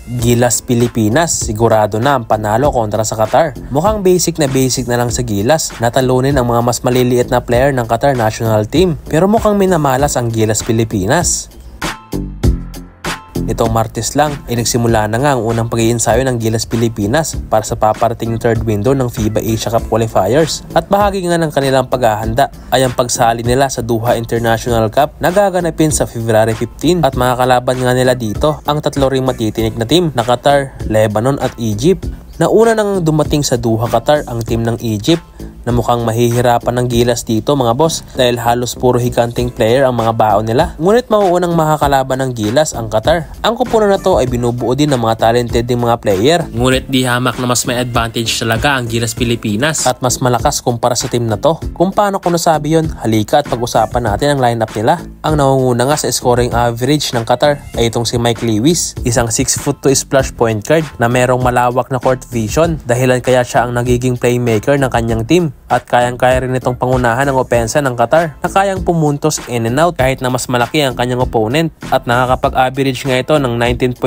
Gilas Pilipinas, sigurado na ang panalo kontra sa Qatar. Mukhang basic na lang sa Gilas, natalunin ang mga mas maliliit na player ng Qatar national team. Pero mukhang minamalas ang Gilas Pilipinas. Nitong Martes lang ay nagsimula na nga ang unang pag-iensayo ng Gilas Pilipinas para sa paparating third window ng FIBA Asia Cup qualifiers. At bahagi nga ng kanilang paghahanda ay ang pagsali nila sa Doha International Cup na gaganapin sa February 15 at makakalaban nga nila dito ang tatlo ring matitinik na team na Qatar, Lebanon at Egypt. Nauna nang dumating sa Doha, Qatar ang team ng Egypt na mukhang mahihirapan ng Gilas dito mga boss dahil halos puro higanting player ang mga baon nila. Ngunit mauunang makakalaban ng Gilas ang Qatar. Ang kupunan na to ay binubuo din ng mga talented ding mga player. Ngunit di hamak na mas may advantage talaga ang Gilas Pilipinas at mas malakas kumpara sa team na to. Kung paano ko nasabi yun, halika at pag-usapan natin ang lineup nila. Ang nangunguna nga sa scoring average ng Qatar ay itong si Mike Lewis, isang 6'2" splash point guard na merong malawak na court vision dahilan kaya siya ang nagiging playmaker ng kanyang team. At kayang-kaya rin itong pangunahan ng opensa ng Qatar na kayang pumuntos in and out kahit na mas malaki ang kanyang opponent at nakakapag-average nga ito ng 19.6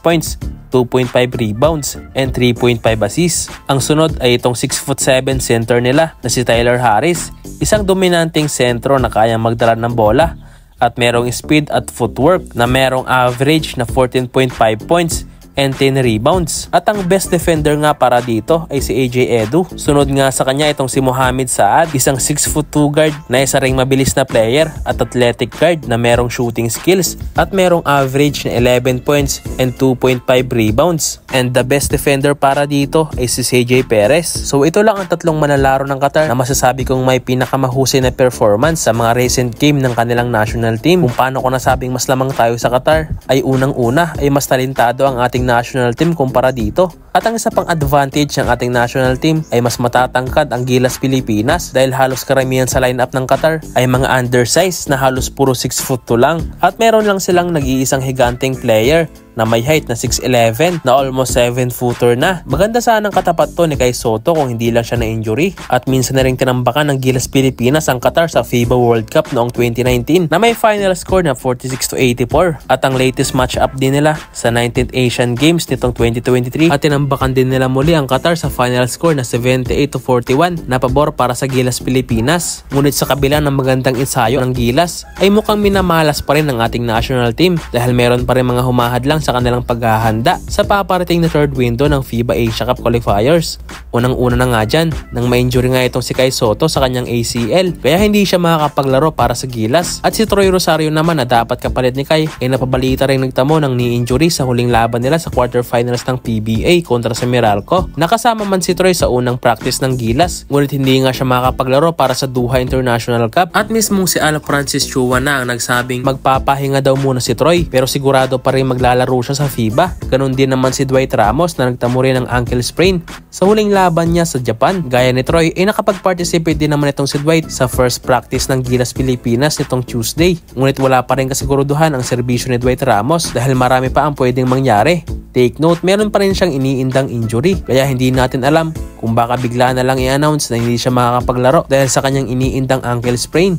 points, 2.5 rebounds, and 3.5 assists. Ang sunod ay itong 6'7" center nila na si Tyler Harris, isang dominanteng sentro na kayang magdala ng bola at merong speed at footwork na merong average na 14.5 points and 10 rebounds. At ang best defender nga para dito ay si AJ Edu. Sunod nga sa kanya itong si Mohamed Saad, isang 6'2" guard na isa ring mabilis na player at athletic guard na merong shooting skills at merong average na 11 points and 2.5 rebounds. And the best defender para dito ay si CJ Perez. So ito lang ang tatlong manlalaro ng Qatar na masasabi kong may pinakamahusay na performance sa mga recent game ng kanilang national team. Kung paano ko nasabing mas lamang tayo sa Qatar ay unang-una ay mas talentado ang ating national team kumpara dito. At ang isa pang advantage ng ating national team ay mas matatangkad ang Gilas Pilipinas dahil halos karamihan sa lineup ng Qatar ay mga undersized na halos puro 6'2" lang. At meron lang silang nag-iisang higanting player na may height na 6'11" na almost 7-footer na. Maganda sanang katapat to ni Kai Sotto kung hindi lang siya na injury. At minsan na rin tinambakan ng Gilas Pilipinas ang Qatar sa FIBA World Cup noong 2019 na may final score na 46-84. At ang latest matchup din nila sa 19th Asian Games nitong 2023 at tinambakan din nila muli ang Qatar sa final score na 78-41 na pabor para sa Gilas Pilipinas. Ngunit sa kabila ng magandang ensayo ng Gilas ay mukhang minamalas pa rin ang ating national team dahil meron pa rin mga humahad lang sa kanilang paghahanda sa paparating na third window ng FIBA Asia Cup qualifiers. Unang-una na nga dyan nang ma-injury nga itong si Kai Sotto sa kanyang ACL kaya hindi siya makakapaglaro para sa Gilas. At si Troy Rosario naman na dapat kapalit ni Kai ay napabalita rin nagtamo ng knee injury sa huling laban nila sa quarterfinals ng PBA kontra sa Meralco. Nakasama man si Troy sa unang practice ng Gilas ngunit hindi nga siya makakapaglaro para sa Doha International Cup at mismong si Al Francis Chua na ang nagsabing magpapahinga daw muna si Troy pero sigurado pa rin maglalaro siya sa FIBA. Ganon din naman si Dwight Ramos na nagtamo rin ng ankle sprain sa huling laban niya sa Japan. Gaya ni Troy ay nakapag-participate din naman itong si Dwight sa first practice ng Gilas Pilipinas nitong Tuesday. Ngunit wala pa rin kasiguruduhan ang serbisyo ni Dwight Ramos dahil marami pa ang pwedeng mangyari. Take note, meron pa rin siyang iniindang injury kaya hindi natin alam kung baka bigla na lang i-announce na hindi siya makakapaglaro dahil sa kanyang iniindang ankle sprain.